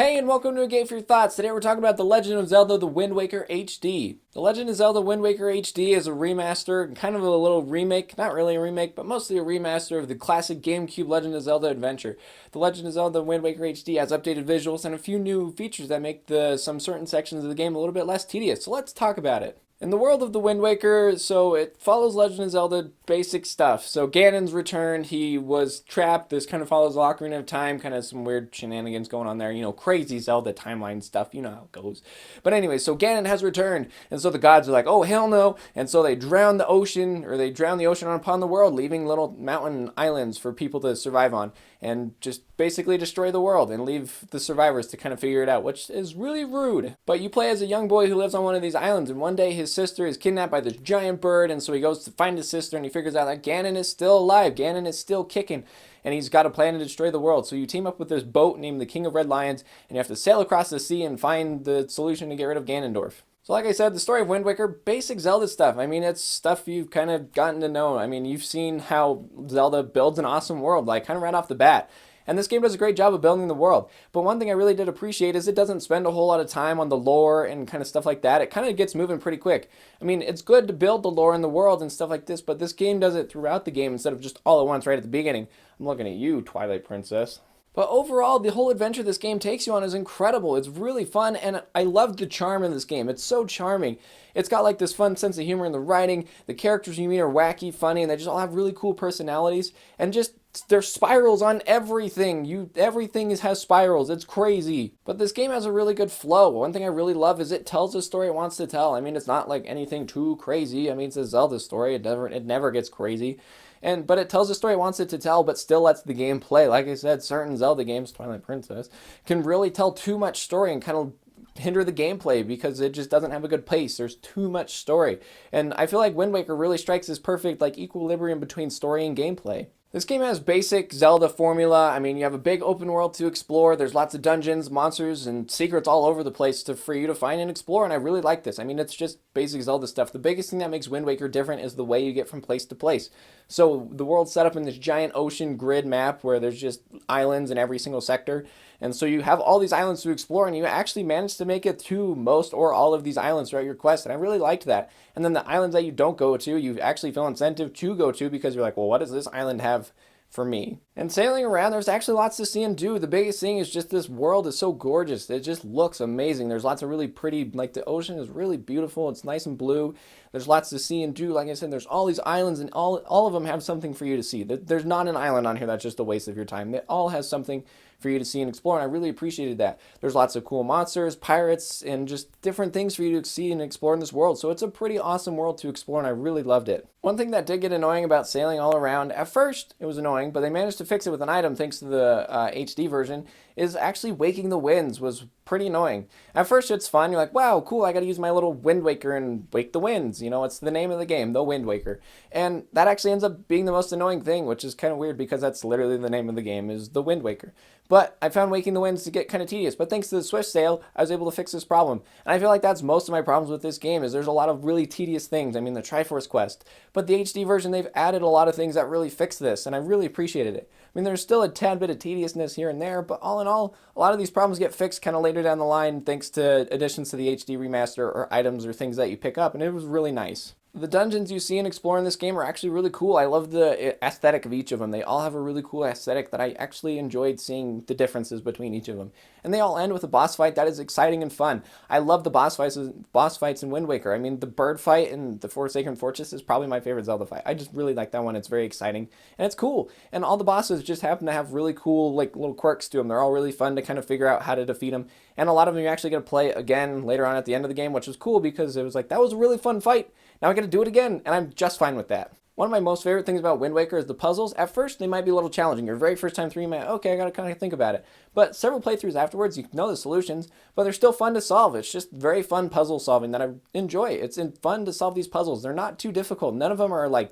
Hey, and welcome to A Game for Your Thoughts. Today we're talking about The Legend of Zelda The Wind Waker HD. The Legend of Zelda Wind Waker HD is a remaster, kind of a little remake, not really a remake, but mostly a remaster of the classic GameCube Legend of Zelda adventure. The Legend of Zelda Wind Waker HD has updated visuals and a few new features that make some certain sections of the game a little bit less tedious, so let's talk about it. In the world of the Wind Waker, so it follows Legend of Zelda basic stuff. So Ganon's returned, he was trapped, this kind of follows Ocarina of Time, kind of some weird shenanigans going on there, crazy Zelda timeline stuff, you know how it goes. But anyway, so Ganon has returned, and so the gods are like, oh hell no, and so they drown the ocean upon the world, leaving little mountain islands for people to survive on, and just basically destroy the world and leave the survivors to kind of figure it out, which is really rude. But you play as a young boy who lives on one of these islands, and one day his sister is kidnapped by this giant bird, and so he goes to find his sister, and he figures out that Ganon is still alive, Ganon is still kicking, and he's got a plan to destroy the world. So you team up with this boat named the King of Red Lions, and you have to sail across the sea and find the solution to get rid of Ganondorf. So like I said, the story of Wind Waker, basic Zelda stuff. I mean, it's stuff you've kind of gotten to know. I mean, you've seen how Zelda builds an awesome world, like kind of right off the bat. And this game does a great job of building the world. But one thing I really did appreciate is it doesn't spend a whole lot of time on the lore and kind of stuff like that. It kind of gets moving pretty quick. I mean, it's good to build the lore in the world and stuff like this, but this game does it throughout the game instead of just all at once right at the beginning. I'm looking at you, Twilight Princess. But overall, the whole adventure this game takes you on is incredible. It's really fun, and I love the charm in this game. It's so charming. It's got like this fun sense of humor in the writing. The characters you meet are wacky, funny, and they just all have really cool personalities. And just there's spirals on everything. Everything has spirals. It's crazy. But this game has a really good flow. One thing I really love is it tells the story it wants to tell. I mean, it's not like anything too crazy. I mean, it's a Zelda story. It never gets crazy. But it tells the story it wants it to tell, but still lets the game play. Like I said, certain Zelda games, Twilight Princess, can really tell too much story and kind of hinder the gameplay because it just doesn't have a good pace. There's too much story. And I feel like Wind Waker really strikes this perfect like equilibrium between story and gameplay. This game has basic Zelda formula. I mean, you have a big open world to explore. There's lots of dungeons, monsters, and secrets all over the place for you to find and explore, and I really like this. I mean, it's just basic Zelda stuff. The biggest thing that makes Wind Waker different is the way you get from place to place. So the world's set up in this giant ocean grid map where there's just islands in every single sector, and so you have all these islands to explore, and you actually manage to make it to most or all of these islands throughout your quest, and I really liked that. And then the islands that you don't go to, you actually feel incentive to go to because you're like, well, what does this island have for me? And sailing around, there's actually lots to see and do. The biggest thing is just this world is so gorgeous. It just looks amazing. There's lots of really pretty, like the ocean is really beautiful. It's nice and blue. There's lots to see and do. Like I said, there's all these islands and all of them have something for you to see. There's not an island on here that's just a waste of your time. It all has something for you to see and explore, and I really appreciated that. There's lots of cool monsters, pirates, and just different things for you to see and explore in this world. So it's a pretty awesome world to explore, and I really loved it. One thing that did get annoying about sailing all around, at first it was annoying, but they managed to fix it with an item thanks to the HD version, is actually waking the winds was pretty annoying. At first it's fun, you're like, wow, cool, I gotta use my little Wind Waker and wake the winds. It's the name of the game, the Wind Waker. And that actually ends up being the most annoying thing, which is kind of weird because that's literally the name of the game, is the Wind Waker. But I found waking the winds to get kind of tedious, but thanks to the Swift Sail, I was able to fix this problem. And I feel like that's most of my problems with this game, is there's a lot of really tedious things. I mean, the Triforce quest. But the HD version, they've added a lot of things that really fix this, and I really appreciated it. I mean, there's still a tad bit of tediousness here and there, but all in all, a lot of these problems get fixed kind of later down the line thanks to additions to the HD remaster or items or things that you pick up, and it was really nice. The dungeons you see and explore in this game are actually really cool. I love the aesthetic of each of them. They all have a really cool aesthetic that I actually enjoyed seeing the differences between each of them. And they all end with a boss fight that is exciting and fun. I love the boss fights in Wind Waker. I mean, the bird fight in the Forsaken Fortress is probably my favorite Zelda fight. I just really like that one. It's very exciting and it's cool. And all the bosses just happen to have really cool like little quirks to them. They're all really fun to kind of figure out how to defeat them. And a lot of them you're actually going to play again later on at the end of the game, which was cool because it was like, that was a really fun fight. Now I got to do it again, and I'm just fine with that. One of my most favorite things about Wind Waker is the puzzles. At first, they might be a little challenging. Your very first time through, you might, okay, I got to kind of think about it. But several playthroughs afterwards, you know the solutions, but they're still fun to solve. It's just very fun puzzle solving that I enjoy. It's fun to solve these puzzles. They're not too difficult. None of them are like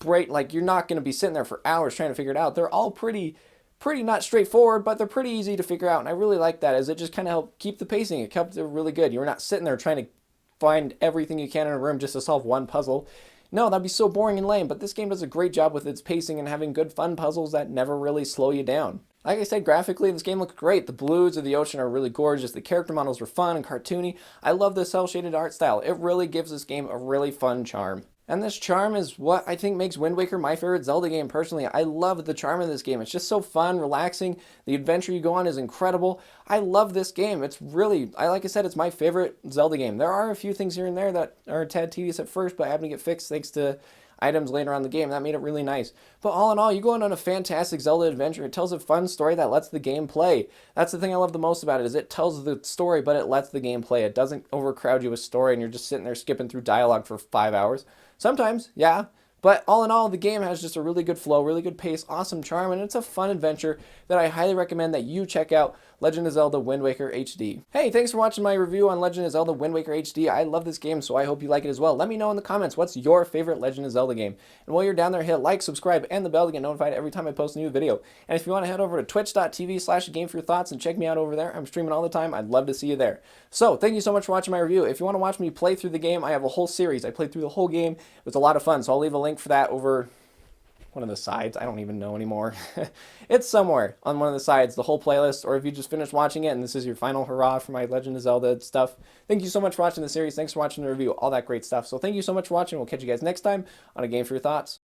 you're not going to be sitting there for hours trying to figure it out. They're all pretty not straightforward, but they're pretty easy to figure out, and I really like that, as it just kind of helped keep the pacing. It kept it really good. You're not sitting there trying to find everything you can in a room just to solve one puzzle. No, that'd be so boring and lame, but this game does a great job with its pacing and having good fun puzzles that never really slow you down. Like I said, graphically, this game looks great. The blues of the ocean are really gorgeous. The character models were fun and cartoony. I love the cel-shaded art style. It really gives this game a really fun charm. And this charm is what I think makes Wind Waker my favorite Zelda game personally. I love the charm of this game. It's just so fun, relaxing. The adventure you go on is incredible. I love this game. It's really, like I said, it's my favorite Zelda game. There are a few things here and there that are a tad tedious at first, but having to get fixed thanks to items later on in the game. That made it really nice. But all in all, you go on a fantastic Zelda adventure. It tells a fun story that lets the game play. That's the thing I love the most about it, is it tells the story, but it lets the game play. It doesn't overcrowd you with story and you're just sitting there skipping through dialogue for 5 hours. Sometimes, yeah. But all in all, the game has just a really good flow, really good pace, awesome charm, and it's a fun adventure that I highly recommend that you check out, Legend of Zelda Wind Waker HD. Hey, thanks for watching my review on Legend of Zelda Wind Waker HD. I love this game, so I hope you like it as well. Let me know in the comments what's your favorite Legend of Zelda game. And while you're down there, hit like, subscribe, and the bell to get notified every time I post a new video. And if you want to head over to twitch.tv/GameForYourThoughts and check me out over there, I'm streaming all the time. I'd love to see you there. So, thank you so much for watching my review. If you want to watch me play through the game, I have a whole series. I played through the whole game. It was a lot of fun, so I'll leave a link for that over one of the sides. I don't even know anymore. It's somewhere on one of the sides, the whole playlist, or if you just finished watching it and this is your final hurrah for my Legend of Zelda stuff. Thank you so much for watching the series. Thanks for watching the review, all that great stuff. So thank you so much for watching. We'll catch you guys next time on A Game for Your Thoughts.